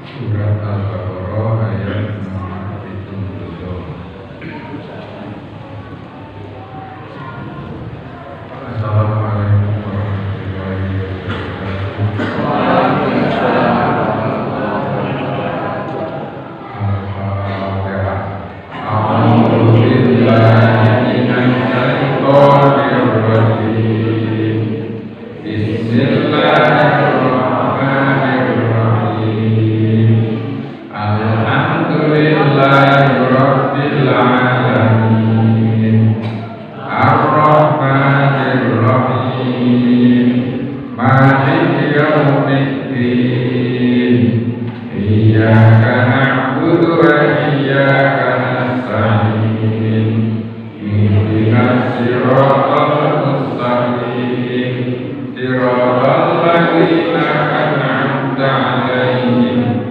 Surat Al-Baqarah ayat 67. Assalamualaikum warahmatullahi wabarakatuh. Al-Fatihah. A'udzu billahi minasy syaithanir rajim. Bismillahirrahmanirrahim. Alhamdulillahirabbil alamin. Ar-Rahmanir Rahim. Maliki yaumiddin. Iyyaka na'budu wa iyyaka nasta'in. Ihdinas siratal mustaqim. Siratal ladzina an'amta 'alaihim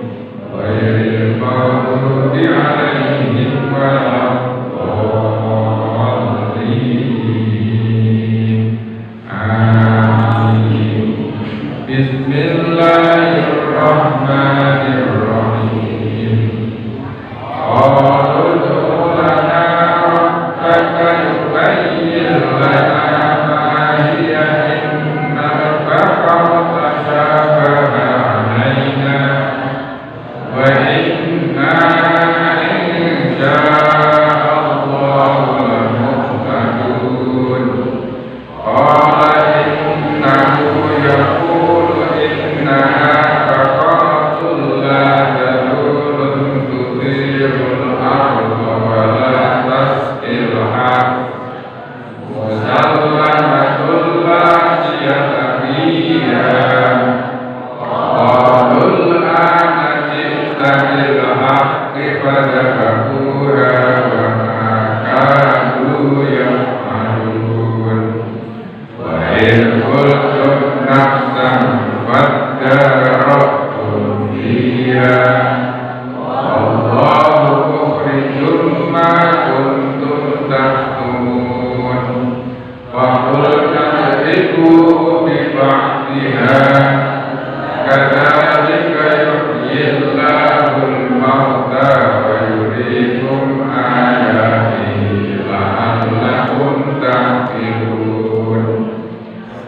ghairil maghdubi 'alaihim waladdallin. Amin. Bismillahirrahmanirrahim. Qalu ud'u lana rabbaka yubayyin lana ma hiya innal baqara tashabaha 'alaina wa inna insya'allahu lamuhtadun. Qala innahu yaqulu innaha baqaratun la dhalulun tuthirul arda wa la tasqil ardh musallamatun la syiyata fiha. Qalul ana ji'ta bil haqqi fadhabuha wa ma kanu ya'malun. Wa in qultum nafsan fadara'tum fiha wallahu mukhrijum ma kuntum taktumun. Faqulna idriku bi ba'diha kadzalika yuhyillahul mauta wa yuriikum ayatihi la'allakum ta'qilun.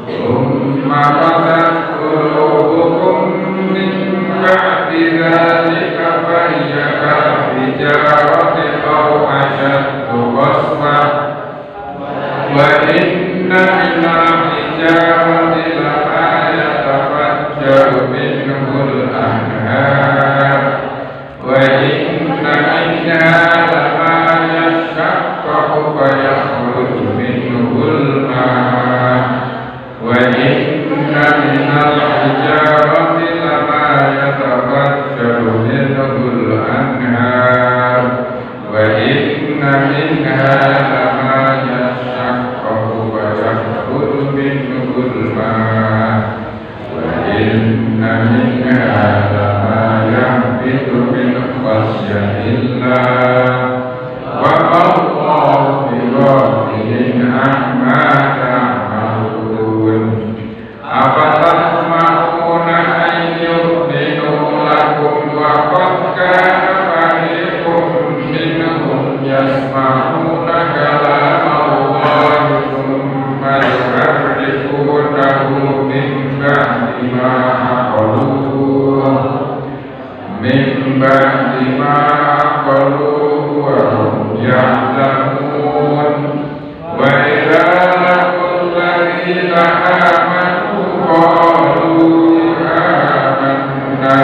Tsumma qasat qulubukum min ba'di dzalika fa hiya kal-hijarati aw ashaddu qaswah wa inna minal hijarati lama yatafajjaru minhul anhar wa inna minha lama yashaqqaqu fa yakhruju minhul ma' wa inna minal hijarati lama yatafajjaru minhul anhar wa inna minha lama yashaqqaqu fa yakhruju minhul ma' wa inna minha lama yahbitu min khashyatillah wa Allahu bighafilin amma ta'malun. Afatatma'una an yu'minu lakum wa qad kana fariqun minhum yasma'una kalama Allahi thumma yuharrifunahu min ba'di ma aqaluhu wa hum ya'lamun. Wa idza laqul ladzina amanu qalu amanna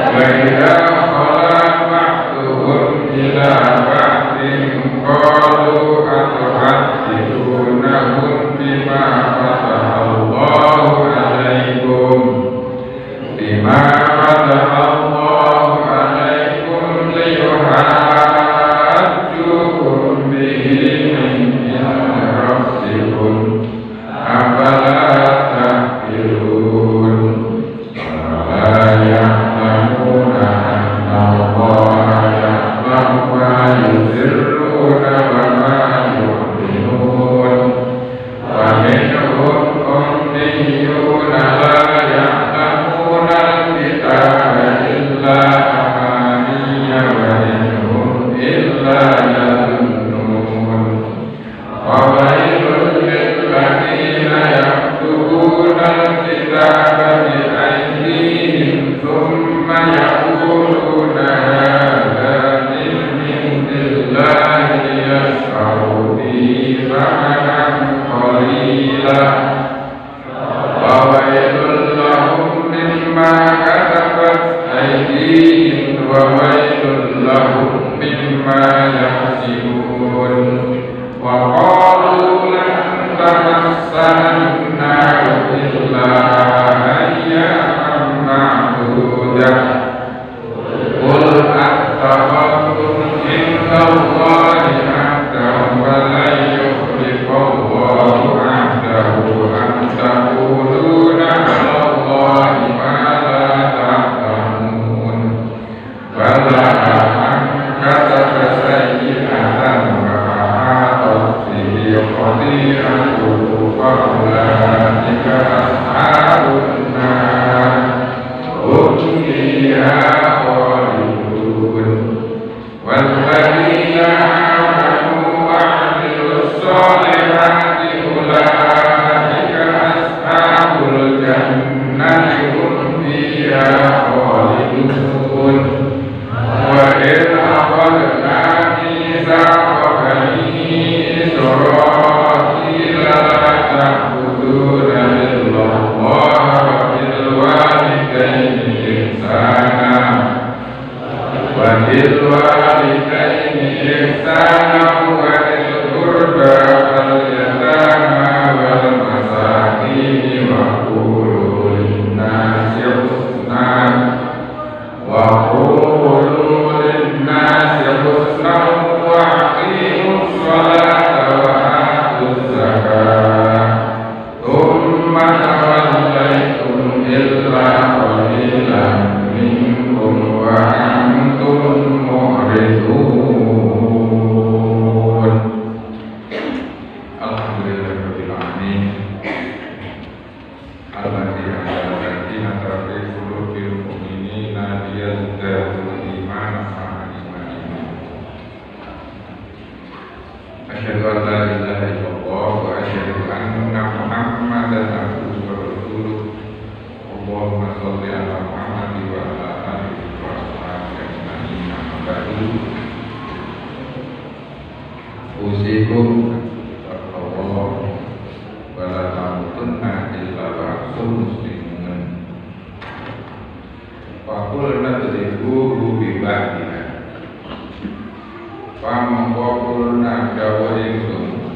wa idza khala ba'duhum ila ba'din qalu atuhaddithunahum bima fataha Allahu 'alaikum يقولون هذا من عند الله ليشتروا به ثمنا قليلا وويل لهم مما كسبت أيديهم وويل لهم مما يكسبون وقالوا لن تمسنا النار إلا أياما معدودة قل أتخذتم عند الله عهدا فلن يخلف الله عهده أم تقولون على الله ما لا تعلمون بلى من كسب سيئة فأحاطت به خطيئته فأولئك أصحاب النار هم فيها خالدون والذين آمنوا وعملوا الصالحات أولئك أصحاب الجنة هم فيها خالدون وإذ أخذنا ميثاق بني إسرائيل لا تعبدون إلا الله وبالوالدين إحسانا وذي القربى واليتامى والمساكين وقولوا للناس حسنا وأقيموا الصلاة وآتوا الزكاة ثم توليتم إلا قليلا منكم وأنتم معرضون. Alhamdulillahirabbil alamin. Alladzi anzala fi qulubil mu'minina liyazdadu imanan ma'a imanihim. Asyhadu an la ilaha illallah wa asyhadu anna Muhammadan abduhu wa rasuluh. Allahumma shalli ala Muhammad wa ala alihi wa ashabihi ajma'in. Amma ba'du. Usikum taqwallah wa la tamutunna illa wa antum muslimun. Wa qul nadribuhu bi ba'dina. Pamongkokulna dawa ingsun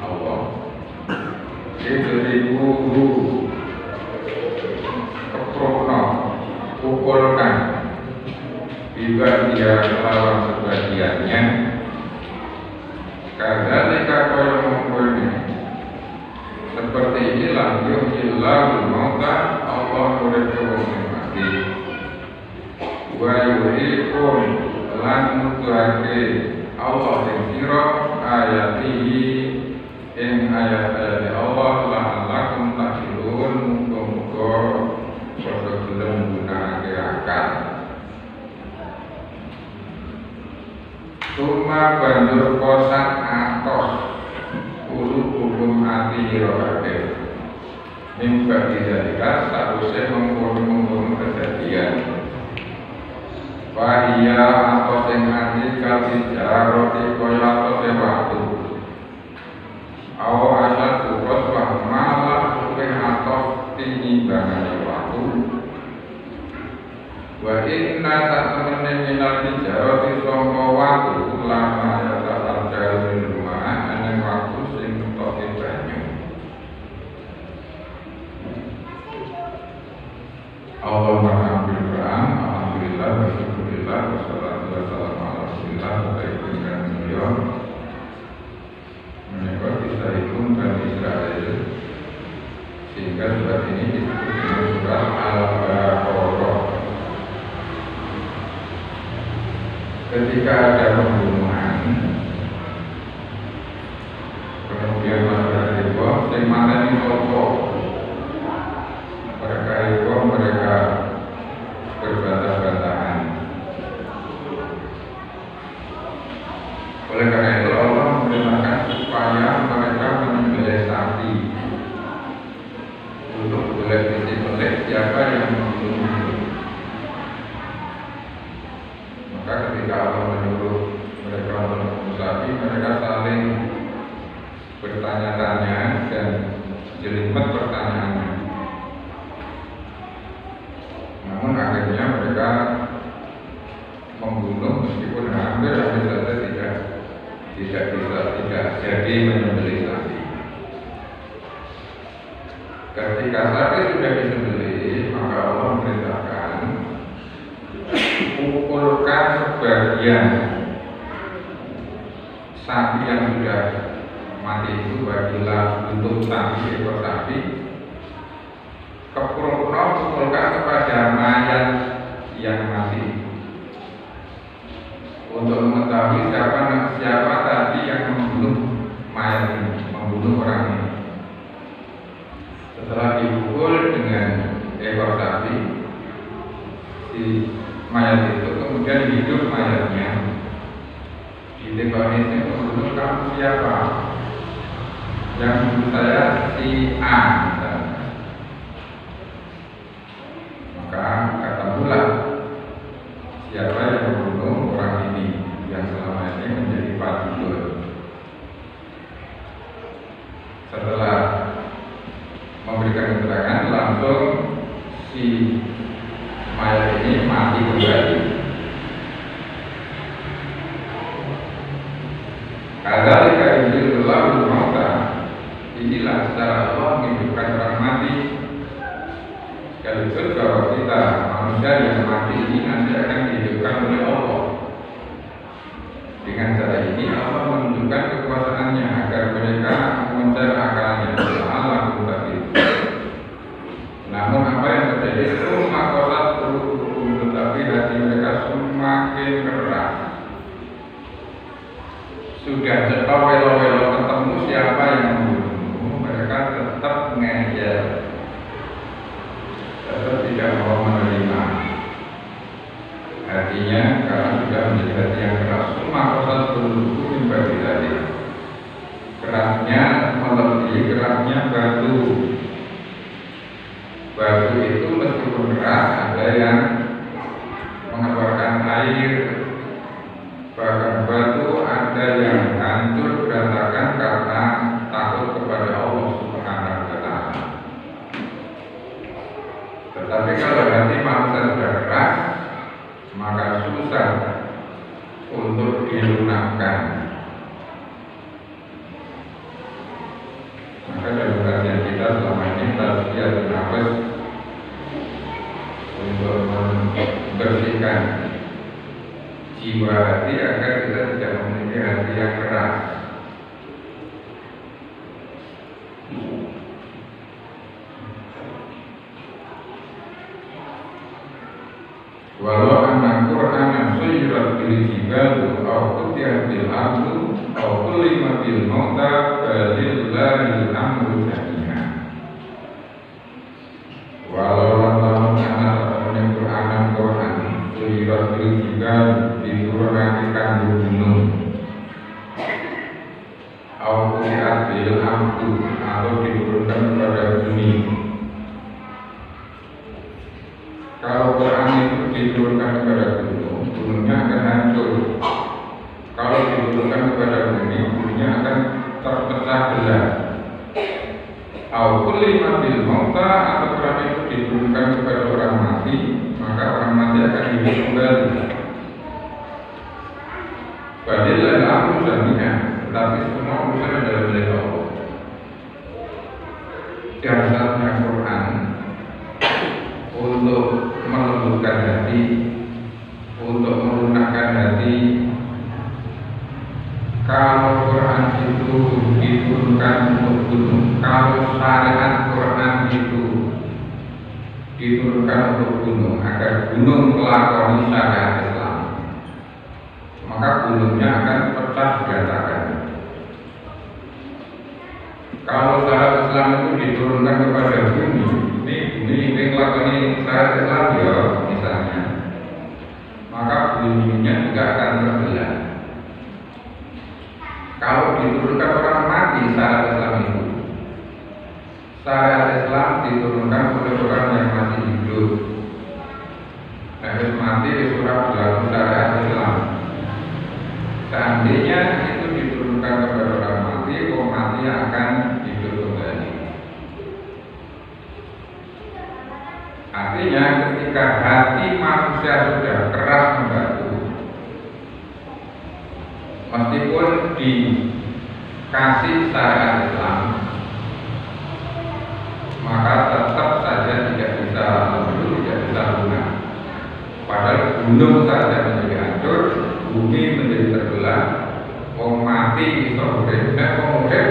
Allah idribuhu keprono pukulkan bila dia melawan sebagiannya kadzalika kaya mengkono seperti inilah yuhillahu mauta Allah uripke wong mati wa yurikum lan nuduhake Allah sing sira ayatihi ing ayat-ayat Allah la'allakum taqilun muga-muga padha gelem nggunakake akal. Suma banjur kosak atos ulu hukum ati ira kabeh. Mimba dijadikan sausé mengkono-mengkono kejadian. Wahia atau sing ati kalih jaroti kaya atose watu. Awo asal tukos wah malah luwih atos tinimbangane watu. Wa inna satemene minal jaroti sangka watu lama yata arjaul rumah ana watu sing toke banyu. Allahumma hamdil Qur'an alhamdulillah wa syukurillah wa salatu wa salam ala rasulillah wa baikkan beliau menyebut Israilun dan Israel sehingga surat ini disebut dengan surat Al-Baqarah. Ketika ada pembunuhan kemudian masyarakat itu yang mana ini pokok mereka berbantah-bantahan. Oleh karena itu Allah memerintahkan supaya mereka menyembelih sapi untuk boleh disembelih siapa yang membunuh. Maka ketika Allah menyuruh mereka untuk membunuh sapi, mereka saling bertanya-tanya dan jelimet pertanyaannya. Namun akhirnya mereka membunuh meskipun hampir saja tidak jadi menyembelih sapi. Ketika sapi sudah disembelih, maka Allah memerintahkan pukulkan sebagian sapi yang sudah mati itu, bagilah untuk sapi, ekor sapi, pukulkan kepada mayat yang mati untuk mengetahui siapa tadi yang membunuh mayat ini, membunuh orang ini. Setelah dipukul dengan ekor sapi, si mayat itu kemudian hidup mayatnya. Ditembak ini membunuh kamu siapa? Yang membunuh saya si A. Maka katakanlah siapa yang membunuh orang ini yang selama ini menjadi fadilun. Setelah memberikan keterangan, langsung si mayat ini mati kembali. Kadzalika yuhyillahu mauta. Inilah cara Allah menghidupkan orang mati. Sekaligus bahwa kita manusia yang mati ini nanti akan dihidupkan oleh Allah. Dengan cara ini Allah menunjukkan kekuasaannya agar mereka mengejar akalnya. Allah tetapi. Namun apa yang terjadi? Semua kolat berhukum, tetapi hati mereka semakin keras. Sudah cepat welo-welo ketemu siapa yang membunuh, mereka tetap ngejel, tetap tidak mau menerima. Hatinya karena sudah menjadi hati yang keras, semua kolat berhukum bagi tadi. Kerasnya melebihi kerasnya batu. Batu itu meskipun keras, ada yang mengeluarkan air. Bahkan batu ada yang hancur berantakan karena takut kepada Allah Subhanahu wa Ta'ala. Tetapi kalau hati manusia sudah keras, maka susah untuk dilunakkan. Maka dalam kajian kita selama ini tazkiyah nafas untuk membersihkan jiwa hati agar kita tidak memiliki hati yang keras. Walau anak Quran suyirat bil jibal aw qutiat bil ardu aw kulima bil mauta balillahi amru jami'an. Walau lamun anak Quran suyirat bil jibal diturunkan kanggo gunung aw qutiat bil ardu atau diturunkan kepada bumi. Kalau Quran itu diturunkan kepada gunung, gunungnya akan hancur. Kalau diturunkan kepada bumi, buminya akan terpecah belah. Au kulima bil mauta, atau Quran itu diturunkan kepada orang mati, maka orang mati akan hidup kembali. Padahal amru jami'an, tetapi semua urusan adalah milik Allah. Dasarnya Quran untuk melembutkan hati, untuk melunakkan hati. Kalau Quran itu diturunkan untuk gunung, kalau syariat Quran itu diturunkan untuk gunung agar gunung melakoni syariat Islam, maka gunungnya akan pecah berantakan. Kalau syariat Islam itu diturunkan kepada bumi, ini melakoni syariat Islam ya misalnya, maka buminya juga akan terbelah. Kalau diturunkan orang mati syariat Islam itu, syariat Islam diturunkan oleh orang yang masih hidup. Nah Harus mati di surat berlaku syariat Islam. Seandainya itu diturunkan kepada orang mati, orang mati akan hidup kembali. Artinya ketika hati manusia sudah keras membatu, meskipun dikasih syariat Islam, maka tetap saja tidak bisa lembut, tidak bisa lunak. Padahal gunung saja menjadi hancur, bumi menjadi terbelah, wong mati iso urip, wong urip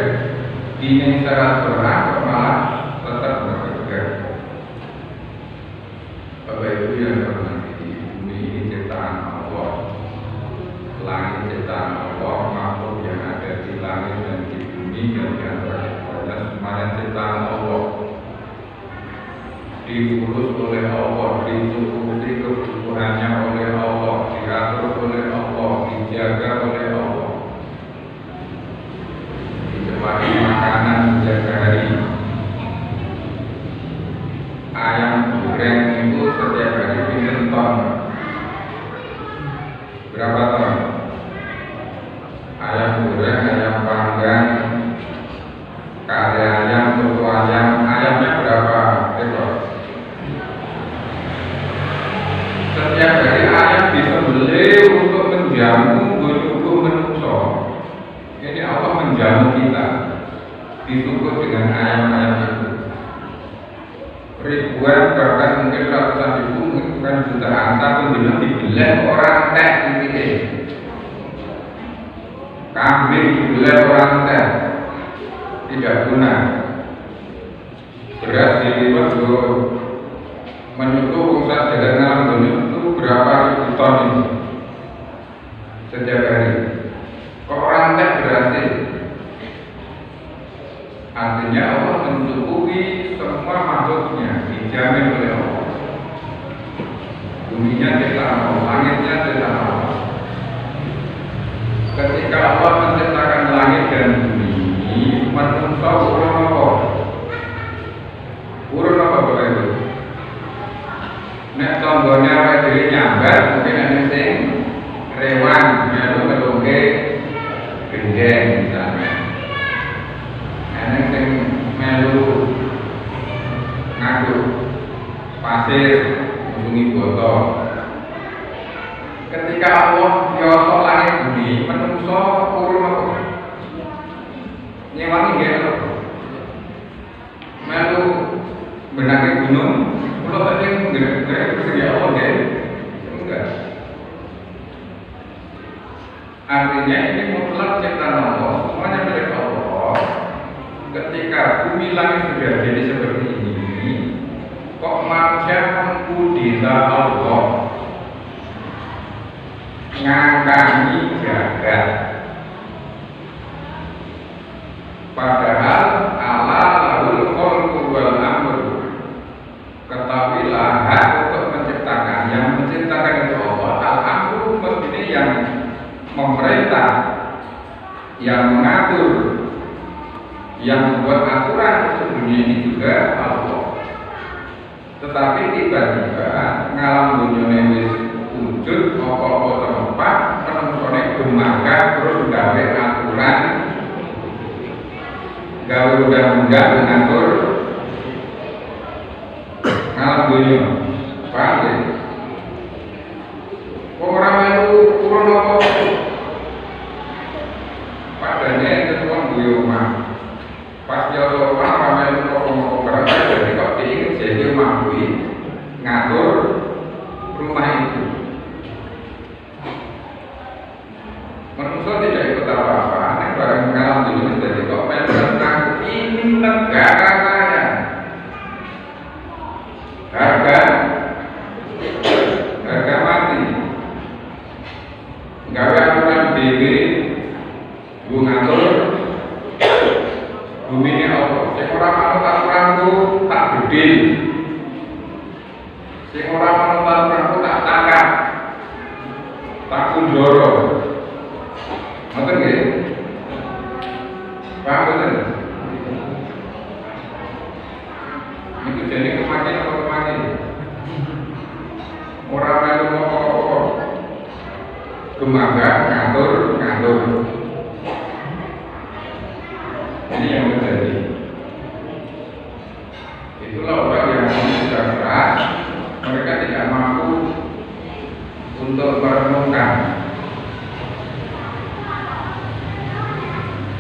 dine secara berhak malah tetap bekerja. Bapak Ibu yang hormati, bumi ini ciptaan Allah, langit ciptaan Allah, makhluk yang ada di langit dan di bumi dan di antara semuanya ciptaan Allah. Diurus oleh Allah, dicukupi kebutuhannya oleh Allah, diatur oleh Allah, dijaga oleh Allah, dicepahi makanan setiap hari. Ayam goreng itu setiap hari pinten ton? Berapa ton? Ayam goreng, ayam panggang, kare ayam, soto ayam, ayamnya berapa ekor? Setiap hari ayam disembelih untuk menjamu tubuh manusia. Ini Allah menjamu kita, disukur dengan ayam-ayam itu. Ribuan bahkan mungkin ratusan ribu, mungkin bukan jutaan, satu bilang dibelah orang teh ini. Kambing dibelah orang teh, tidak guna. Beras dilipat menyukup usaha jalan alam dunia itu berapa ribu ton ini setiap hari. Kok orang teh berhasil? Artinya Allah mencukupi semua makhluknya, dijamin oleh Allah. Buminya ciptaan Allah, langitnya ciptaan Allah. Ketika Allah menciptakan langit dan bumi, manusia urun apa? Urun apa Bapak Ibu? Nek tonggone awake dhewe nyambar, mungkin ana sing rewan melu-meluke gendeng misalnya. Ana sing melu ngaduk pasir ngunjungi botol. Ketika Allah nyosok langit bumi, menungso urun apa? Nyewangi nggih apa? Melu benake gunung. Kalau tadi gerak-gerak bersegi Allah ya? Enggak. Artinya ini mutlak ciptaan Allah, semuanya milik Allah. Ketika bumi langit sudah jadi seperti ini, kok manusia mengkudeta Allah, ngangkangi jagat. Padahal Allah lahul khalqu wal amru. Ketahuilah hak untuk menciptakan, yang menciptakan itu Allah. Al-amru mestinya yang memerintah, yang mengatur, yang membuat aturan untuk dunia ini juga Allah. Tetapi tiba-tiba ngalam dunia wis wujud, apa-apa tempat menungsone gemaga terus gawe aturan, gawe undang-undang mengatur ngalam dunia, paham ya? Orang itu kurang apa? Padanya itu cuma dunia rumah. Pas dia orang ramai itu ngomong berapa, jadi kok diingin jadi mampu ngatur rumah itu. Manusia tidak ikut apa-apa, nek barang ngalam dunia jadi kok menang ini negara saya. Harga mati. Gawe aturan dhewe nggo ngatur bumi ini Allah. Sing ora manut aturanku tak bedil. Sing ora manut aturanku tak tangkap. Tak kunjoro. Ngoten nggih? Paham betul? Itu jadi kematian atau kematian? Orang Gemaga ngatur. Ini yang terjadi. Itulah orang yang sudah keras, mereka tidak mampu untuk merenungkan.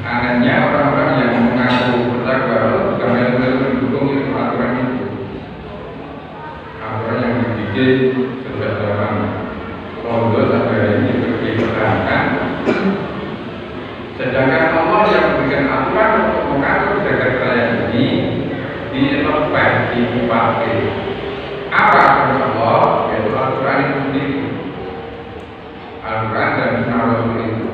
Anehnya orang-orang yang mengaku bertakwa karena mendukung itu aturan itu. Aturan yang dibikin sejak zaman Rondo sampai ini dipertahankan. Sedangkan Allah yang memberikan aturan untuk mengatur jagat raya ini dilepas, dipakai. Apa aturan Allah? Yaitu aturan itu sendiri. Al-Quran dan Sunnah Rasul itu.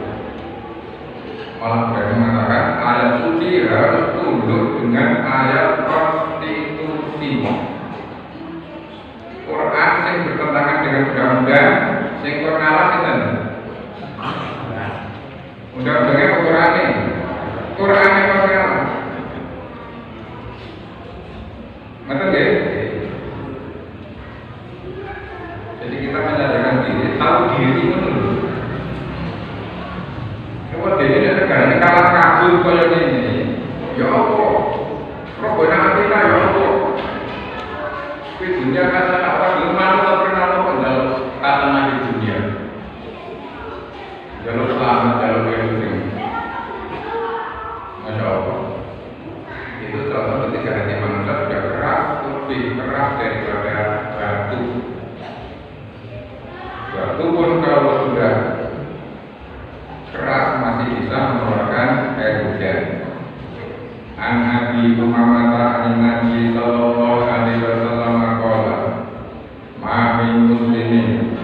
Malah mereka mengatakan ayat suci harus tunduk dengan ayat konstitusi. Quran yang bertentangan dengan undang-undang, yang ngalah kita. Undang-undangnya apa Qurannya? Qurannya apa ngalah? Ngerti nggak? Jadi kita menyadarkan diri, tahu diri itu dulu. Kalau diri ini negara ini kalah kabur kayak ini, ya Allah, Robbana kita ya Allah. Di dunia kata apa? Di mana pernah tinggal kata di dunia? Jalur selamat, jalur yang Masya Allah. Itu salah satu tiga hati manusia sudah keras, lebih keras daripada batu. Batu pun kalau sudah keras masih bisa mengeluarkan air hujan. An Nabi Muhammad Nabi Sallallahu Alaihi Wasallam qala ma min muslimin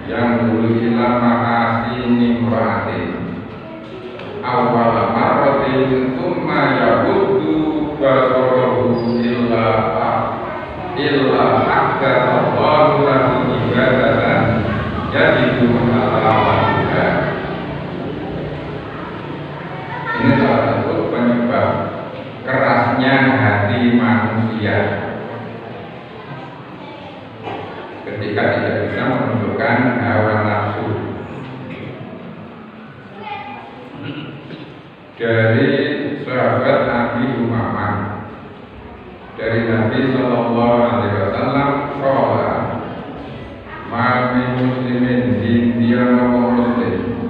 yang dulu ila ma'asini mura'atin awal marratin thumma yahuddu basarahu illa hatta Allahu lahu ibadatan yajidu alamannya. Ini salah satu penyebab kerasnya hati manusia ketika tidak bisa menundukkan hawa nafsu. Dari sahabat Nabi Muhammad, dari Nabi Sallallahu Alaihi Wasallam, qala ma min muslimin dia muslim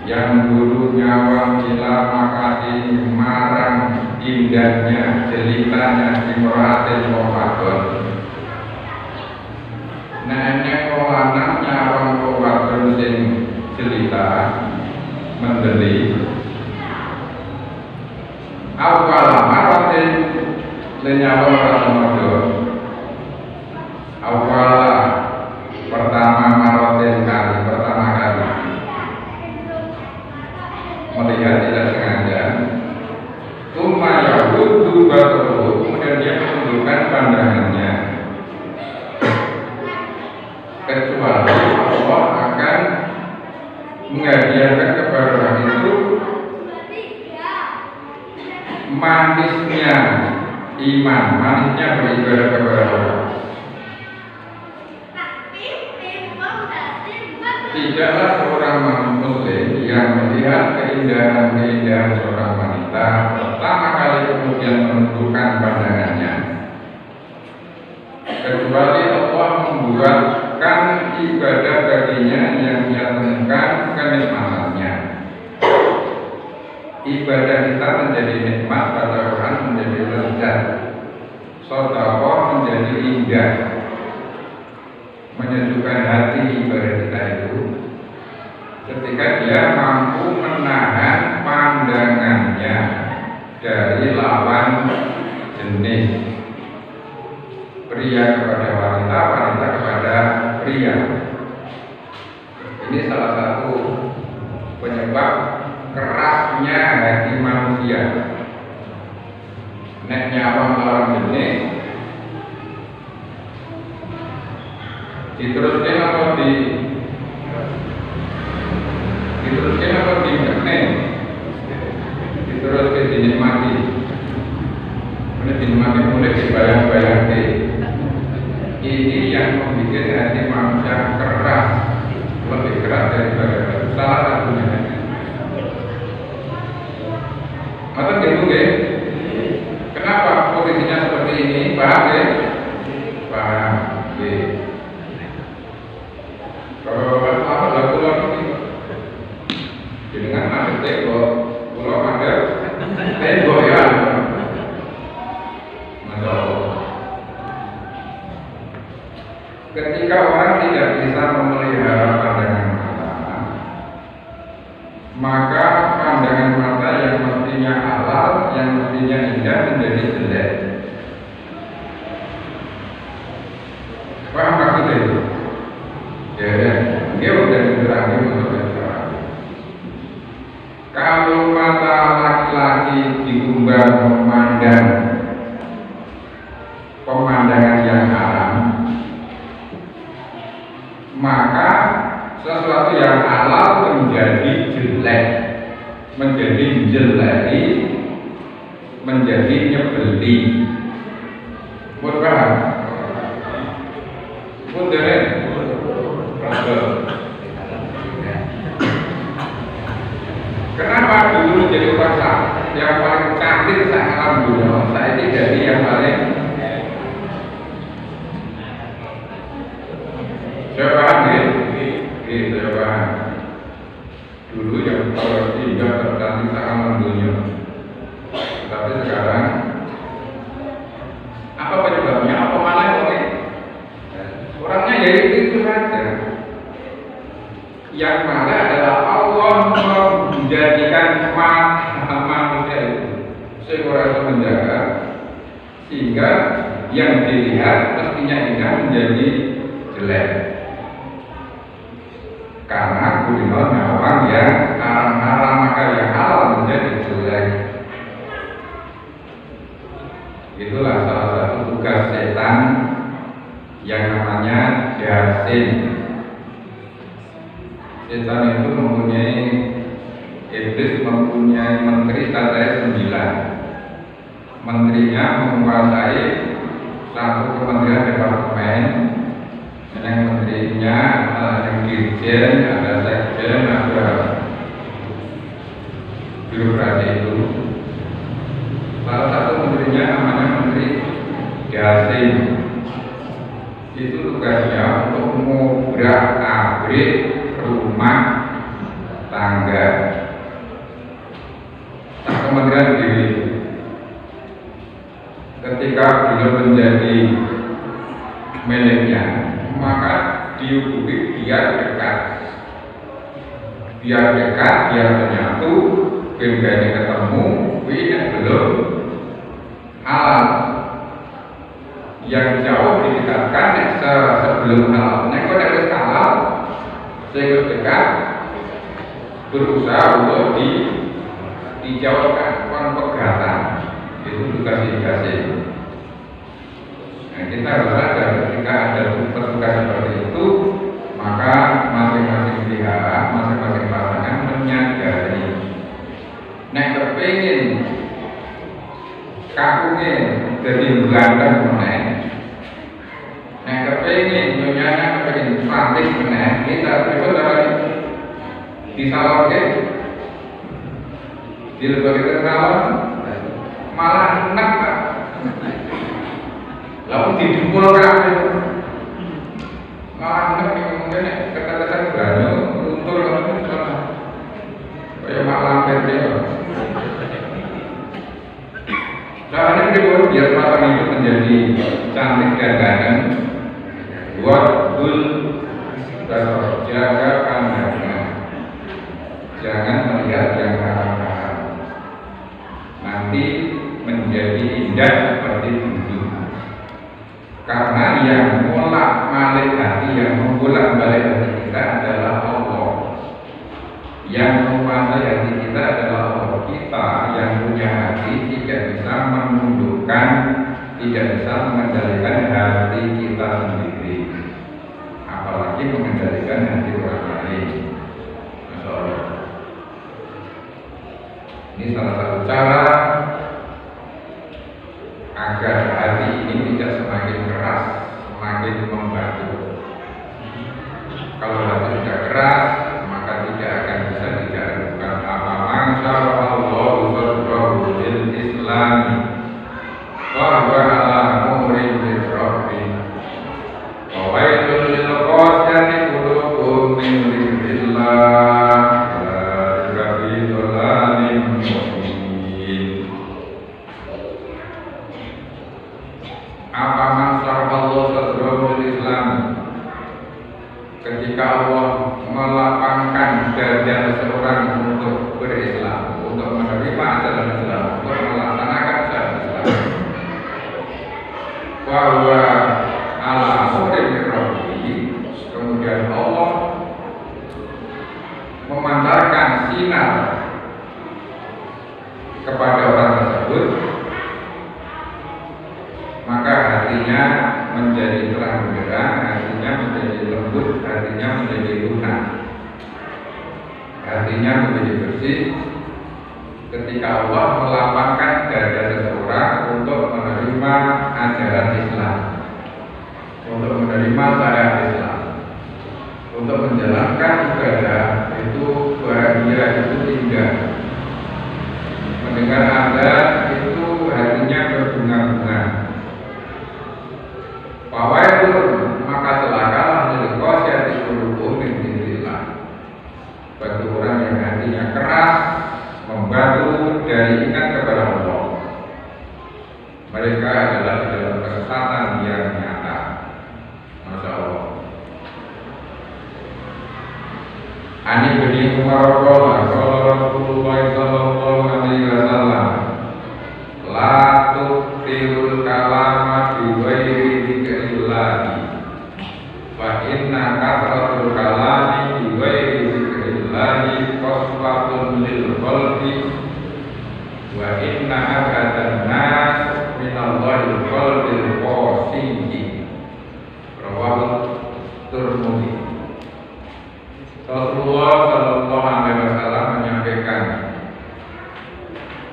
yang dulu nyawa ila makasih marang indahnya jelitanya di meratil Ramadan. Nanya kolanang nyawang Ramadan sing jelita mendeli awal maratin lenyawa Ramadan awal pertama maratin pertama kali melihat tidak sengaja, Tuma yahudu baru, kemudian dia menundukkan pandangannya. Kecuali Allah akan menghadiahkan kepada orang itu manisnya iman, manisnya beribadah kepada Allah. Tidaklah seorang muslim yang melihat keindahan-keindahan seorang wanita pertama kali kemudian menundukkan pandangannya, kecuali Allah membuatkan ibadah baginya yang dia temukan kenikmatannya. Ibadah kita menjadi nikmat, pada Quran menjadi lezat, sedekah menjadi indah, menyejukkan hati. Ibadah kita itu ketika dia mampu menahan pandangannya dari lawan jenis, pria kepada wanita, wanita kepada pria. Ini salah satu penyebab kerasnya hati manusia. Nek nyawang lawan jenis diteruskan atau diteruskan atau diteruskan dinikmati, dinikmati mulai dibayang-bayang. Ini yang membuat hati manusia keras, lebih keras dari tidak bisa memelihara pandangan mata, maka pandangan mata yang mestinya halal, yang mestinya indah menjadi jelek. Paham maksudnya itu? Ya, dia udah diterangin untuk bicara. Kalau mata laki-laki digumbar memandang pemandangan yang haram, maka sesuatu yang halal menjadi jelek, menjadi menjeleki, menjadi nyebeli. Buat paham? Buat deh. Kenapa dulu jadi orang yang paling cantik saat alam dunia, saya ini jadi yang paling saya paham ya? Saya paham. Dulu yang kalau tidak tercantik saat alam dunia, tapi sekarang apa penyebabnya? Apa malah orangnya jadi itu saja. Yang malah adalah Allah menjadikan manusia itu seorang menjaga sehingga yang dilihat mestinya indah menjadi jelek karena kuliner orang yang haram-haram, maka yang halal menjadi jelek. Itulah salah satu tugas setan yang namanya jasin. Setan itu mempunyai, iblis mempunyai menteri tadi 9. Menterinya menguasai satu kementerian departemen. Yang menterinya yang dirjen, ada sekjen, ada birokrasi itu. Salah satu menterinya namanya Menteri Jasin. Itu tugasnya untuk mengobrak-abrik rumah tangga. Kementerian diri. Ketika beliau menjadi miliknya, maka dihubungi biar dekat, biar menyatu, biar ketemu, ini belum halal. Yang jauh didekatkan sebelum halal. Nek kok harus halal, saya dekat berusaha untuk dijauhkan pegatan. Itu tugas indikasi. Nah, kita harus sadar ketika ada tugas seperti itu, maka masing-masing pihak, masing-masing pasangan menyadari. Nek kepingin kakungnya jadi ganteng meneh, nek kepingin nyonyanya kepingin cantik meneh, kita itu dari disalurke, dilebokake salon, malah enak Pak. Lalu didempul kabeh. Malah enak mungkin kata-kata banyu luntur ngono kaya malam dia. Caranya kedua biar pasangan itu menjadi cantik dan ganteng. Wadul jaga pandangan. Jangan melihat yang haram-haram. Nanti menjadi indah seperti dulu. Karena yang bolak-balik hati, yang membolak-balik hati kita adalah Allah. Yang menguasai hati kita adalah Allah. Kita yang punya hati tidak bisa menundukkan, tidak bisa mengendalikan hati kita sendiri, apalagi mengendalikan hati orang lain. Masya Allah. Ini salah satu cara agar hati ini tidak semakin keras, semakin membatu. Kalau hati sudah keras, maka tidak akan bisa dijalankan apa-apa. Insyaallah usul Islami bahwa ala murid Rabbi wa wailul lil qasiyati qulubuhum min dzikrillah la fi dhalalin mubin. Apa man syarallahu sadrahu lil Islam ketika Allah melapangkan dada seseorang untuk berislam, untuk menerima ajaran Islam, untuk melaksanakan ajaran Islam, bahwa ala amrin rabbi, kemudian Allah memancarkan sinar kepada orang tersebut, maka hatinya menjadi terang benderang, hatinya menjadi lembut, hatinya menjadi lunak, hatinya menjadi bersih ketika Allah melapangkan dada seseorang untuk menerima ajaran Islam, untuk menerima syariat Islam, untuk menjalankan ibadah. Itu bahagia, itu indah. Mendengar azan itu hatinya berbunga-bunga. Fawailun, maka celakalah lil qasyati qulubuhum min dzikrillah, bagi orang yang hatinya keras membatu dari ingat kepada Allah. Mereka adalah di dalam kesesatan yang nyata. Masya Allah. Ani bin Umar qala Rasulullah sallallahu alaihi wasallam, la tuqtilul kalama bi ghairi dzikrillah, fa inna kasratul kalami bi ghairi dzikrillah qaswatun lil qalbi, wa inna abadan nas minallahi qalbil qasiyyi. Rawahu Tirmidzi. Rasulullah Sallallahu Alaihi Wasallam menyampaikan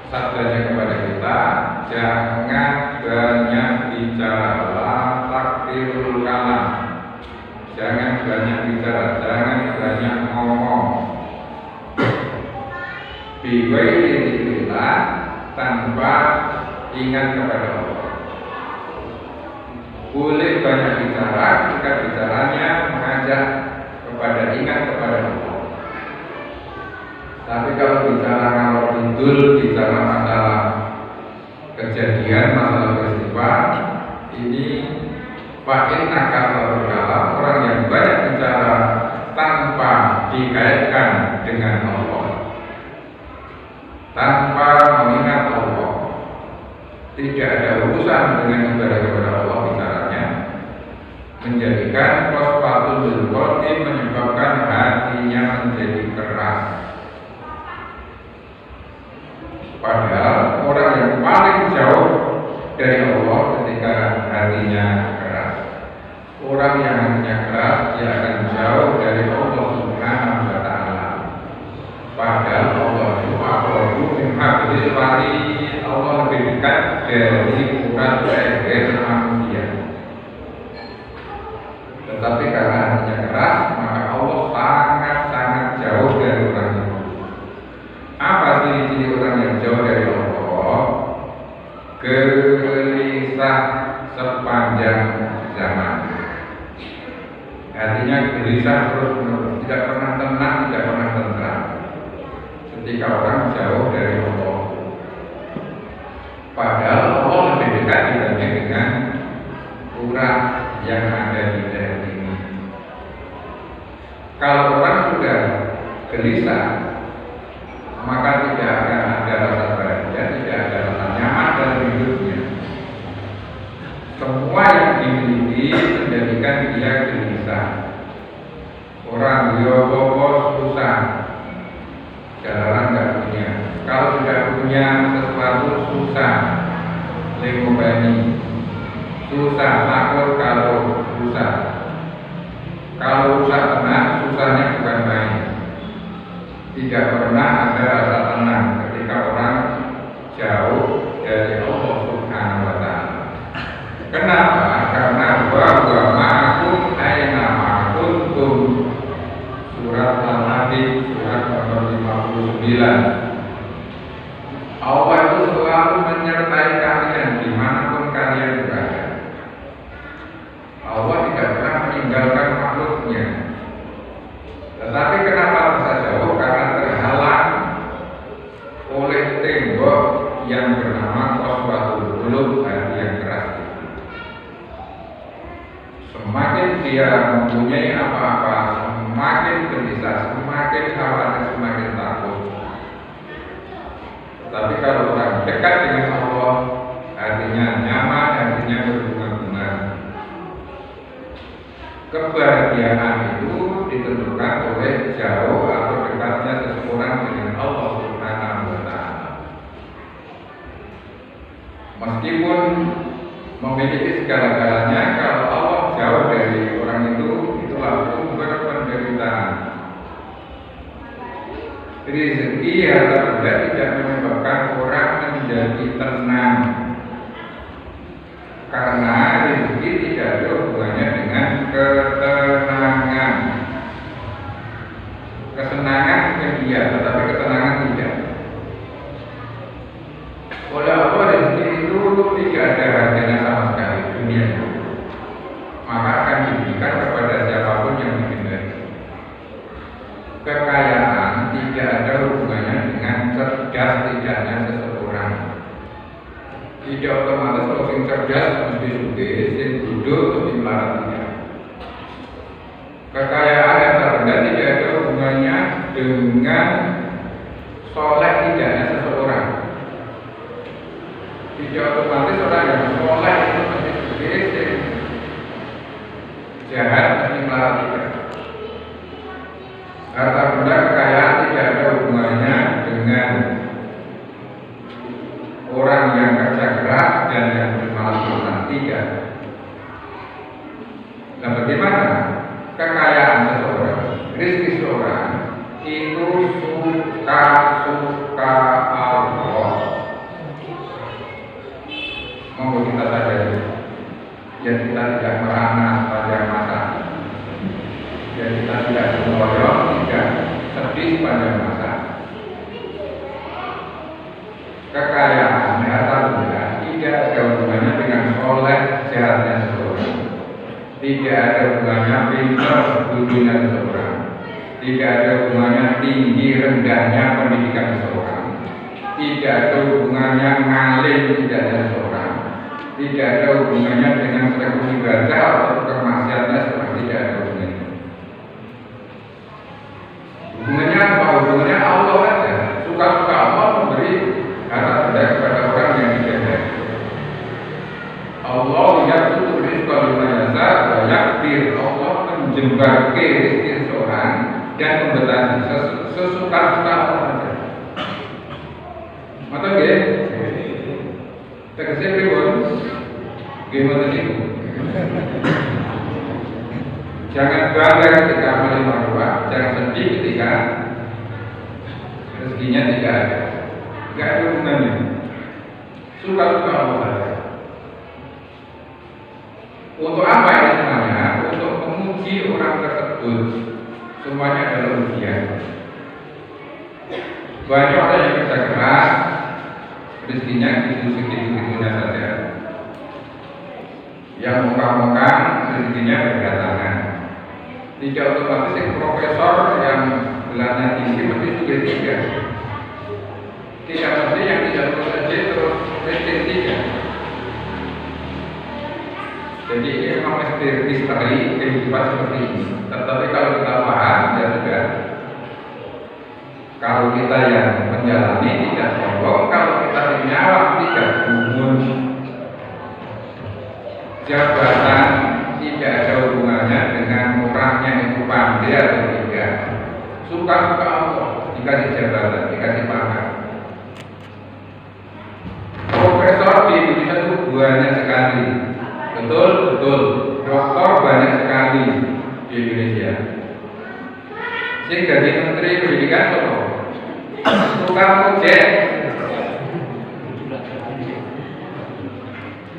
sabdanya kepada kita, jangan banyak bicara, takdirul kalam, jangan banyak bicara, jangan banyak ngomong. Biwairi dzikrillah, tanpa ingat kepada Allah. Boleh banyak bicara jika bicaranya mengajak kepada ingat kepada Allah. Tapi kalau bicara ngalor ngidul, bicara masalah kejadian, masalah peristiwa, ini pakai nakal berkalam, orang yang banyak bicara tanpa dikaitkan dengan Allah, tanpa mengingat Allah, tidak ada urusan dengan ibadah kepada Allah bicaranya, menjadikan qaswatul bil qalbi, menyebabkan hatinya menjadi keras. Padahal orang yang paling jauh dari Allah ketika hatinya keras, orang yang hatinya keras, dia akan jauh dari Allah Subhanahu wa Ta'ala. Padahal Allah itu aqrabu min hablil warid, Allah lebih dekat dari urat leher manusia. Tetapi karena hatinya keras, maka Allah sangat-sangat jauh dari orang itu. Apa ciri-ciri orang yang jauh dari Allah? Gelisah sepanjang zaman. Hatinya gelisah terus-menerus, tidak pernah tenang, tidak pernah tentram. Ketika orang jauh dari Allah, padahal Allah lebih dekat dibanding dengan urat yang ada di leher ini. Kalau orang sudah gelisah, maka tidak akan ada rasa bahagia, tidak ada rasa nyaman dalam hidupnya. Semua yang dimiliki menjadikan dia gelisah. Orang yobobo susah, jalanan nggak punya. Kalau sudah punya sesuatu susah, lingkungannya susah, takut kalau susah. Kalau susah tenang, susahnya bukan main. Tidak pernah ada rasa tenang ketika orang jauh dari Allah Subhanahu wa Ta'ala. Kenapa? Karena bahwa ma'akum aina ma'akuntum, surat Al-Hadid surat nomor 59. Allah itu selalu menyertai kalian dimanapun kalian berada. Allah tidak pernah meninggalkan makhluknya. Tetapi kenapa rasa jauh? Karena terhalang oleh tembok yang bernama qaswatul qulub, hati yang keras itu. Rezeki harta benda tidak menyebabkan orang menjadi tenang, karena rezeki tidak ada hubungannya dengan ketenangan. Kesenangan media, tetapi ketenangan tidak. Oleh Allah rezeki itu tidak ada harganya sama sekali dunia, maka akan diberikan kepada siapapun yang dikehendaki. Kekayaan tidak ada hubungannya dengan cerdas tidaknya seseorang. Tidak otomatis kalau yang cerdas mesti sugih, yang bodoh mesti melarat tidak. Kekayaan yang terbenda tidak ada hubungannya dengan soleh tidaknya seseorang. Tidak otomatis orang yang soleh itu mesti sugih, yang jahat mesti melarat tidak. Harta benda kekayaan tidak ada hubungannya dengan orang yang kerja keras dan yang bermalas-malasan, tidak. Nah, bagaimana kekayaan seseorang, rezeki seseorang itu suka Allah. Monggo kita sadari, ya kita tidak merana pada masa, ya kita tidak memoyok, tidak sedih pada masa. Kekayaan harta benda tidak ada hubungannya dengan soleh jahatnya seseorang, tidak ada hubungannya pintar bodohnya seseorang, tidak ada hubungannya tinggi rendahnya pendidikan seseorang, tidak ada hubungannya ngalim tidaknya seseorang, tidak ada hubungannya dengan sering ibadah atau kemaksiatannya seseorang, tidak ada hubungannya. Hubungannya apa? Hubungannya Allah saja. Suka-suka Allah memberi harta benda kepada orang yang dikehendaki. Allah yaqsutu rizqa liman yasha wa yaqdir. Allah menjembarkan rezeki seseorang dan membatasi sesuka-suka Allah saja. Mata nggih? Tegese pripun? Nggih mboten niku. Jangan bangga ketika amal ma'ruf, jangan sedih ketika rezekinya tidak ada. Tidak ada hubungannya. Suka-suka Allah saja. Untuk apa ini semuanya? Untuk menguji orang tersebut. Semuanya adalah ujian. Banyak orang yang kerja keras, rezekinya segitu-segitunya saja. Yang muka-muka rezekinya berdatangan. Tidak otomatis yang profesor yang gelarnya tinggi mesti juga tiga. Tidak mesti yang tidak lulus saja terus mesti 3. Jadi ini memang misteri kehidupan seperti ini. Tetapi kalau kita paham ya sudah. Kalau kita yang menjalani tidak sombong, kalau kita dinyawang tidak gumun. Jabatan tidak ada hubungannya dengan orangnya itu pandai atau tidak. Suka-suka Allah dikasih jabatan, dikasih pangkat. Profesor di Indonesia itu banyak sekali, betul. Doktor banyak sekali di Indonesia. Sing jadi menteri pendidikan sono, tukang ojek.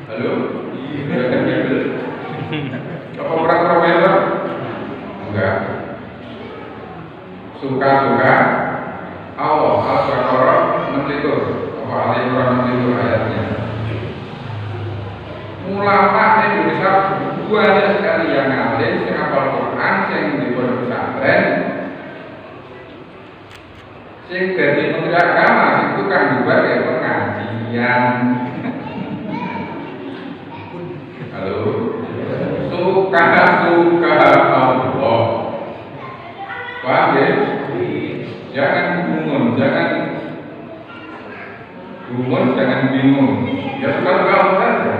Halo? Apa orang profesor? Enggak. Suka-suka Allah Al-Baqarah 61. Apa Al-Imran 61 ayatnya. Ulama Indonesia banyak sekali yang ngalim, yang hafal Quran, yang di pondok pesantren, yang jadi menteri agama, yang tukang juga ya pengajian. Halo, suka-suka Allah. Paham ya? Jangan gumun, jangan bingung. Ya suka-suka Allah saja.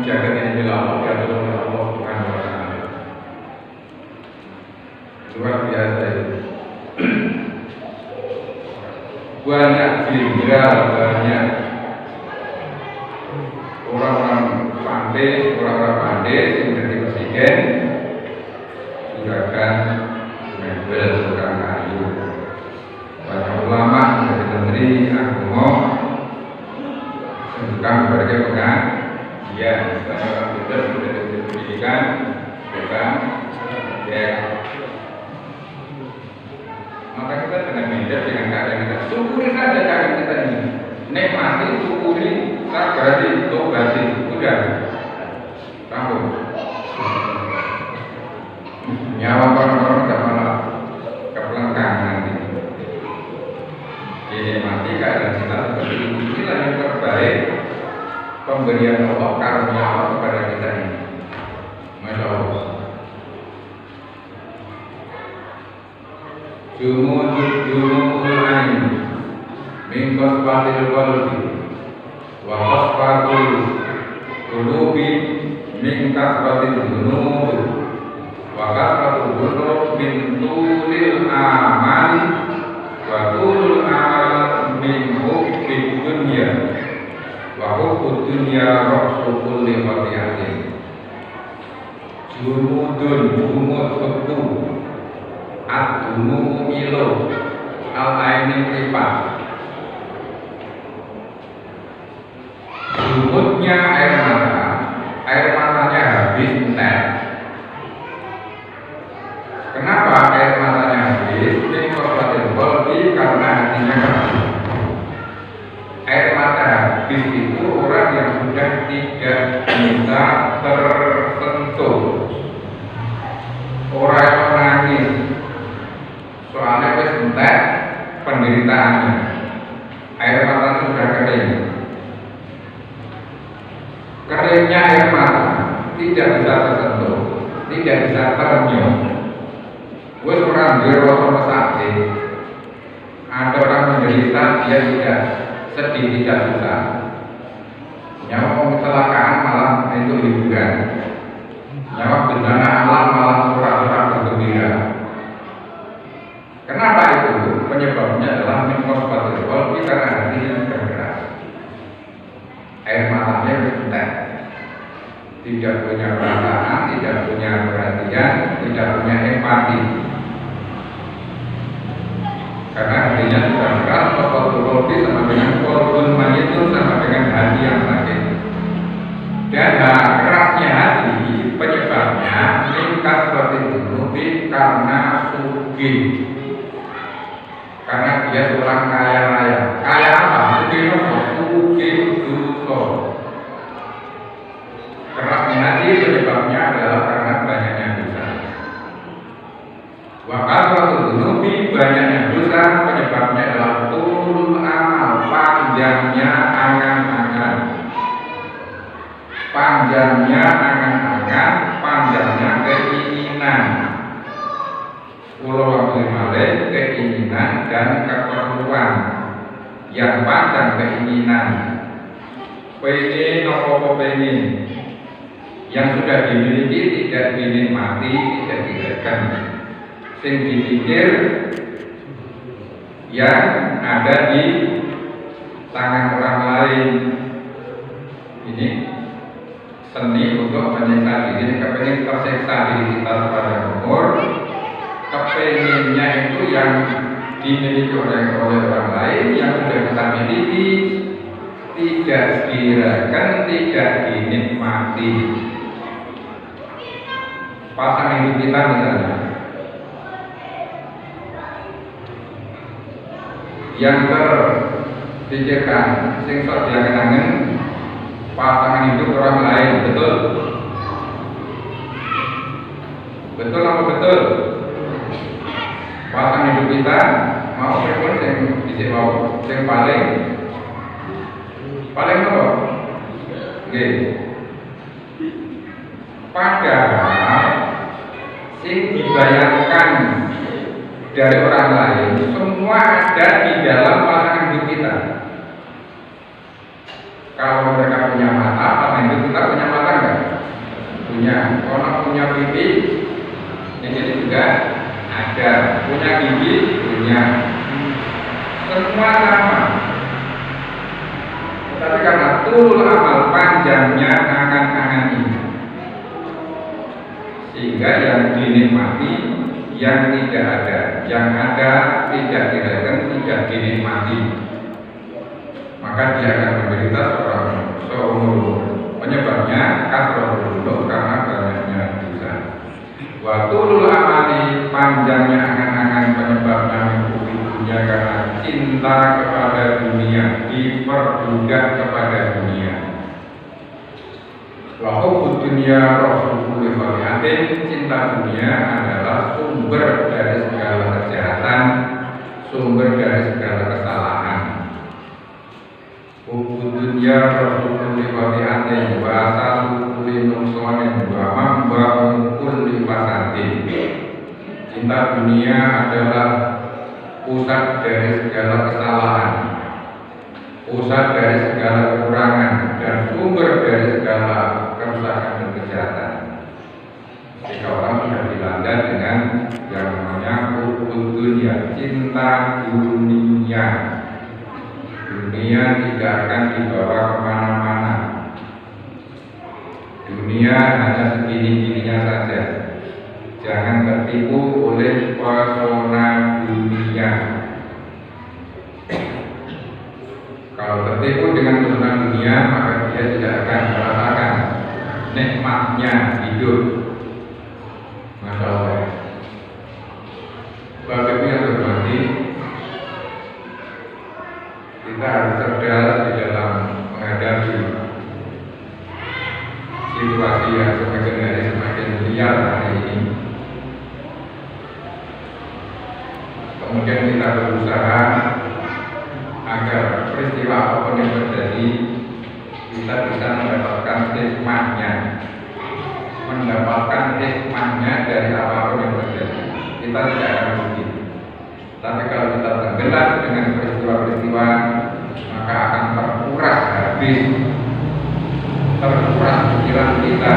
Jaga ini bila Allah, ya Allah Subhanahu wa Ta'ala. Luar biasa itu. Banyak jenderal, banyak orang-orang pandai yang menjadi presiden, juragan, mebel, tukang kayu, banyak berbagai pengajian. Misalnya orang pintar sudah diberi pendidikan, bukan ya. Maka kita dengan bijak dengan keadaan kita, syukuri saja keadaan kita ini, nikmati, syukuri, sabari, tobati, udah, tahu. Nyawa orang-orang tidak malah kebelakang nanti. Dinikmati keadaan kita seperti ini. Inilah yang terbaik pemberian Allah karunia Allah kepada kita ini. Masya Allah. Jumudul ain min qasfatil qalbi wa qasfatul qulubi min kasratil dhunub wa kasratul dhunub min tulil amal wa tulul amal min hubbid dunya wa hubbud dunya ra'su kulli khati'atin. Jumud beku ad-dumu ilo al-aini meripat. Jumudnya air matanya habis entek. Kenapa air matanya habis? Ini korbatin kolbi karena hatinya keras. Air mata habis itu orang yang sudah tidak bisa tersentuh. Orang yang menangis soalnya wis entek penderitaannya, air mata sudah kering. Keringnya air mata tidak bisa tersentuh, tidak bisa terenyuh. Wis orang berasa sakit, ada orang menderita dia tidak sedih, tidak susah. Nyawa kecelakaan malah itu hiburan, nyawa bencana alam malah surat-surat bergembira. Kenapa itu? Penyebabnya adalah min qasfatil qalbi, karena hatinya bergerak. Air matanya bergerak, tidak punya perasaan, tidak punya perhatian, tidak punya empati. Karena hatinya sudah keras, qasfatul qalbi sama dengan qalbun mayitun, sama dengan hati yang sakit. Dan kerasnya hati penyebabnya min kasratil dhunubi, karena sugih. Karena dia seorang kaya raya. Kaya apa? Sugih dosa. Kerasnya hati penyebabnya adalah karena banyaknya dosa. Wa kasratul dhunubi, banyaknya dosa penyebabnya adalah tulul amal, panjangnya angan-angan. Panjangnya angan-angan, panjangnya keinginan. Pulau waktu malih, keinginan dan keperluan yang panjang, keinginan pengen apa pengen yang sudah dimiliki tidak dinikmati, tidak dirasakan, sing dipikir yang ada di tangan orang lain. Ini seni untuk menyiksa diri, kepengen tersiksa diri kita pada umur. Kepengennya itu yang dimiliki oleh orang lain, yang sudah kita miliki tidak dirasakan, tidak dinikmati. Pasangan hidup kita misalnya, yang terpikirkan, sing sok diangen-angen pasangan hidup orang lain, betul? Betul apa betul? Pasangan hidup kita mau pripun sing dhisik mau sing paling apa? Nggih. Padahal sing dibayangkan dari orang lain semua ada di dalam pasangan hidup kita. Kalau mereka punya mata, pasangan hidup kita punya mata enggak? Punya. Orang punya pipi, ini juga ada, punya gigi, punya, semua sama. Tetapi karena tulul amal, panjangnya angan-angan ini, sehingga yang dinikmati yang tidak ada, yang ada tidak dirasakan, tidak dinikmati. maka dia akan menderita seumur. Penyebabnya kasratul dzunub, karena banyaknya dosa. Wa tulul amali, panjangnya angan-angan, penyebabnya dunia karena cinta kepada dunia, diperbudak kepada dunia. Wa hubbud dunya rasul kulli khati'atin, cinta dunia adalah sumber dari segala kejahatan, sumber dari segala kesalahan. Hubbud dunya rasul kulli khati'atin wa asasu kulli nuqsanin wa mamba'u kulli fasadin. Cinta dunia adalah pusat dari segala kesalahan, pusat dari segala kekurangan, dan sumber dari segala kerusakan dan kejahatan. Jika orang sudah dilanda dengan yang namanya hubbud dunya, cinta dunia, dunia tidak akan dibawa kemana-mana. Dunia hanya segini-gininya saja. Jangan tertipu oleh pesona dunia. Kalau tertipu dengan pesona dunia, maka dia tidak akan merasakan nikmatnya hidup. Masya Allah. Bapak Ibu yang hormati, kita harus cerdas di dalam menghadapi situasi yang semakin hari semakin liar hari ini. Kemudian kita berusaha agar peristiwa apapun yang terjadi kita bisa mendapatkan hikmahnya, dari apapun yang terjadi. Kita tidak akan rugi. Tapi kalau kita tenggelam dengan peristiwa-peristiwa, maka akan terkuras habis, terkuras pikiran kita,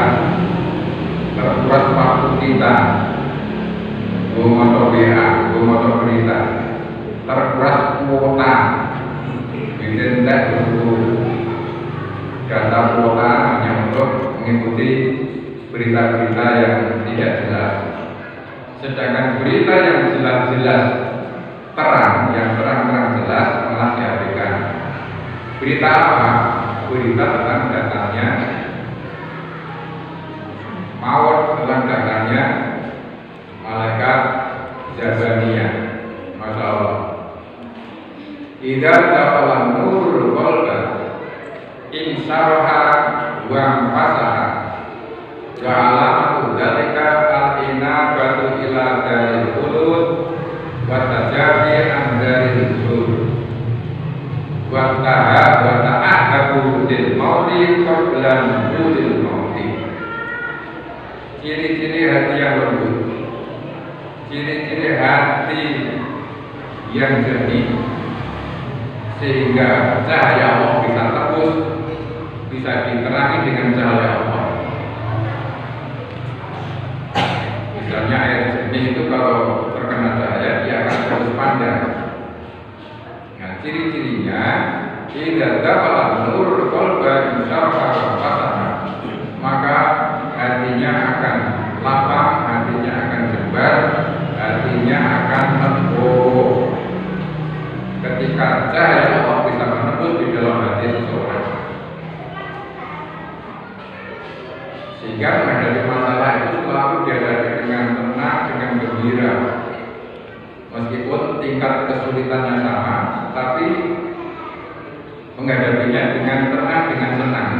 terkuras waktu kita. Motor WA, motor berita, terkuras kuota, tidak dulu data kuota hanya untuk mengikuti berita-berita yang tidak jelas. Sedangkan berita yang jelas-jelas terang, yang terang-terang jelas malah diabaikan. Berita apa? Berita tentang datanya maut, tentang datanya malaikat Jabaniyah. Masya Allah. Idza dakhala nurul qalbi insaraha wa fasaha wa alamatu dzalika al-inabatu ila daril khulud wa tajabi an daril khulud wa ta'ahabu lil mauti qabla nuzulil mauti. Ciri-ciri hati yang lembut, ciri-ciri hati yang jernih, sehingga cahaya Allah bisa tembus, bisa diterangi dengan cahaya Allah. Misalnya air jernih itu kalau terkena cahaya dia akan terus pandang. Nah, ciri-cirinya idza dakhala nurul qalbi insaraha wa fasaha, maka hatinya akan lapang, hatinya akan jebar, hatinya akan lembut. Ketika cahaya Allah bisa menembus di dalam hati seseorang, sehingga menghadapi masalah itu selalu dihadapi dengan tenang, dengan gembira. Meskipun tingkat kesulitannya sama, tapi menghadapinya dengan tenang, dengan senang.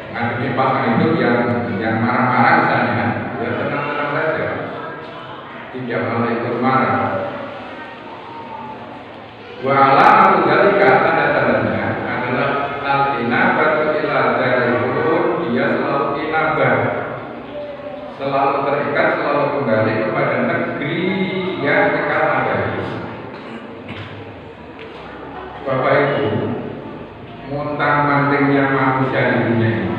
Menghadapi pasangan hidup yang marah-marah misalnya, ya tenang-tenang saja, tidak malah ikut marah. Wa alamatu dzalika, tanda-tandanya adalah al-inabatu ila daril khulud, dia selalu inabah, selalu terikat, selalu kembali kepada negeri yang kekal abadi. Bapak Ibu, montang-mantingnya manusia di dunia ini,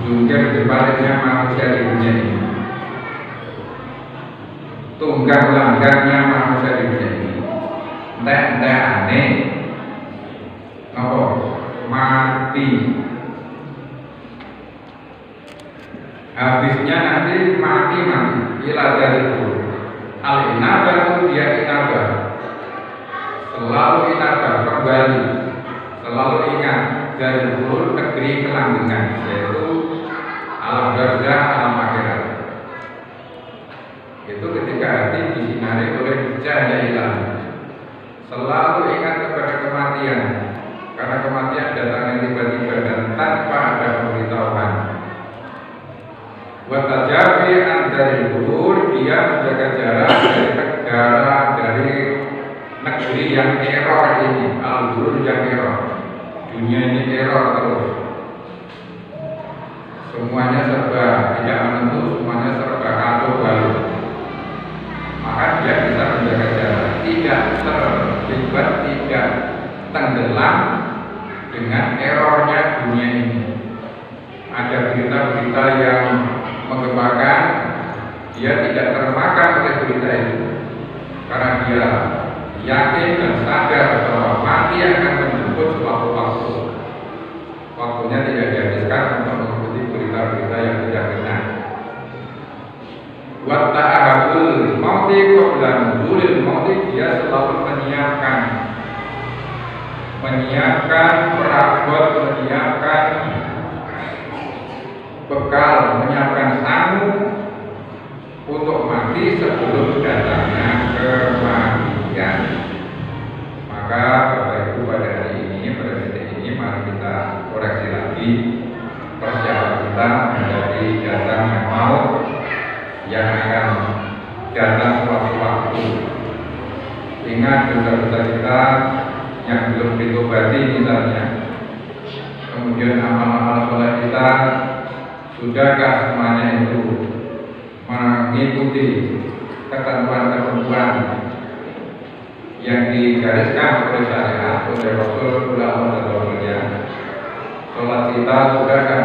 jungkir jebaliknya manusia di dunia ini, tunggang langgangnya manusia di dunia ini, entek aneh, mati. Habisnya nanti mati. Ila dari itu al-inabah, dia inabah, selalu ingat kembali, selalu ingat dari dulu negeri kelanggengan, yaitu alam barzah, alam akhirat. Itu ketika hati disinari oleh cahaya ilahi. Selalu ingat kepada kematian, karena kematian datangnya tiba-tiba dan tanpa ada pemberitahuan. Watajabi antari kubur, dia menjaga jarak dari negara, dari negeri yang error ini, al-ghurur yang error. Dunia ini error terus. Semuanya serba tidak menentu, semuanya serba kacau balau. Maka dia bisa menjaga jarak, tidak terlibat, tidak tenggelam dengan errornya dunia ini. Ada berita-berita yang menggemparkan, dia tidak termakan oleh berita itu, karena dia yakin dan sadar bahwa mati akan menjemput suatu waktu. Waktunya tidak dihabiskan untuk mengikuti berita-berita yang tidak benar. Wa ta'ahabul mauti qabla nuzulil mauti, dia selalu menyiapkan perabot, menyiapkan bekal, menyiapkan sangu untuk mati sebelum datangnya kematian. Maka Bapak Ibu, pada hari ini, pada detik ini, mari kita koreksi lagi persiapan kita menjadi datang yang mau, yang akan datang suatu waktu. Ingat dosa-dosa kita yang belum ditobati misalnya, kemudian amal-amal soleh kita, sudahkah semuanya itu mengikuti ketentuan-ketentuan yang digariskan oleh syariat, oleh Rasulullah SAW? Sholat kita sudahkah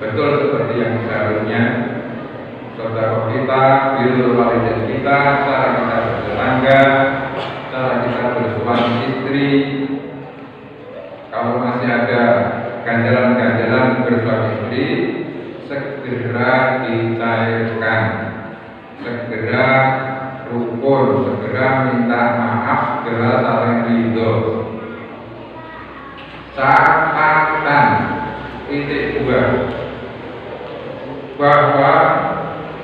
betul seperti yang seharusnya? Saudara kita, birrul walidain kita, cara kita bertetangga, cara kita bersuami istri. Kalau masih ada ganjalan-ganjalan bersuami istri, segera dicairkan, segera rukun, segera minta maaf, segera saling ridho. Catatan titik 2, bahwa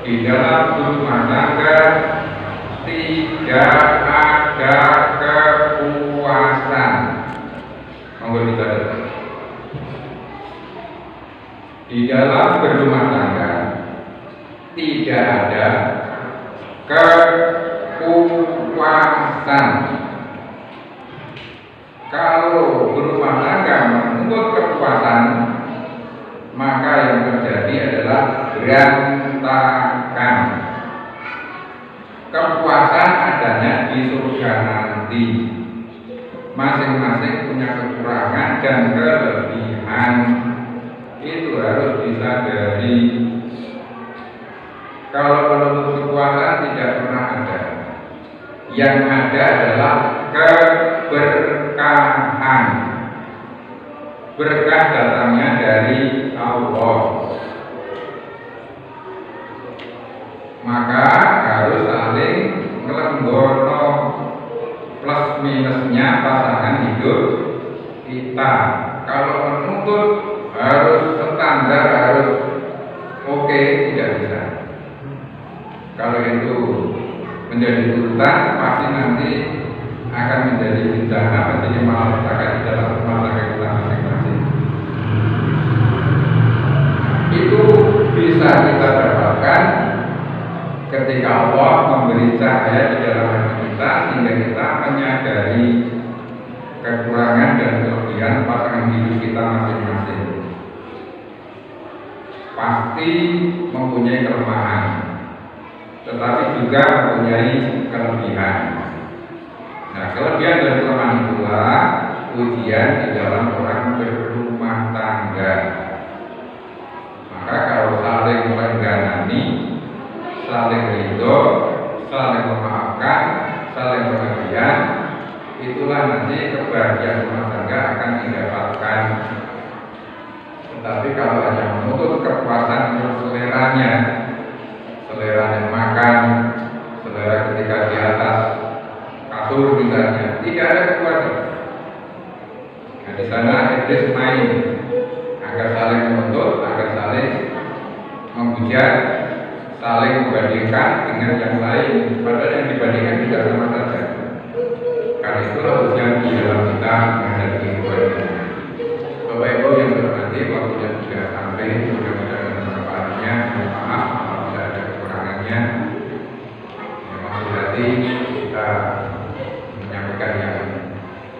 di dalam rumah tangga tidak ada kepuasan. Monggo dicatat. Di dalam berumah tangga tidak ada kepuasan. Kalau berumah tangga menuntut kepuasan, maka yang terjadi adalah berantakan. Kepuasan adanya di surga nanti. Masing-masing punya kekurangan dan kelebihan. Itu harus disadari. Kalau menuntut kepuasan tidak pernah ada. Yang ada adalah keberkahan. Berkah datangnya dari Allah. Maka harus saling melenggono plus minusnya pasangan hidup kita. Kalau menuntut harus standar, harus oke, tidak bisa. Kalau itu menjadi tuntutan, pasti nanti akan menjadi bencana, menjadi malapetaka di dalam rumah tangga kita masing-masing. Itu bisa kita dapatkan ketika Allah memberi cahaya di dalam hati kita, sehingga kita menyadari kekurangan dan kelebihan pasangan hidup kita masing-masing. Pasti mempunyai kelemahan, tetapi juga mempunyai kelebihan. Nah, kelebihan dan kelemahan itulah ujian di dalam orang berumah tangga. Maka kalau saling mengganani, saling ridho, saling memaafkan, saling pengertian, itulah nanti kebahagiaan rumah tangga akan didapatkan. Tetapi kalau hanya menuntut kepuasan menurut seleranya, selera makan, selera ketika di atas kasur misalnya, tidak ada kekuatan. Nah, di sana iblis main agar saling menuntut, agar saling menghujat, saling membandingkan dengan yang lain, padahal yang dibandingkan tidak sama saja. Karena itulah ujian di dalam kita menghadapi kehidupan ini. Bapak Ibu yang terhormati, waktunya sudah sampai, mudah-mudahan bermanfaatnya. Mohon maaf apabila ada kekurangannya. Memang berarti kita menyampaikan yang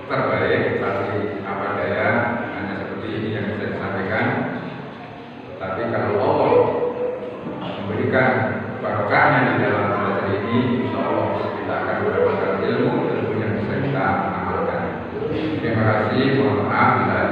terbaik, tapi apa daya hanya seperti ini yang bisa disampaikan. Tapi kalau Allah memberikan barokahnya di dalam belajar ini, insya Allah kita akan mendapatkan ilmu yang bisa kita amalkan. Terima kasih, mohon maaf bila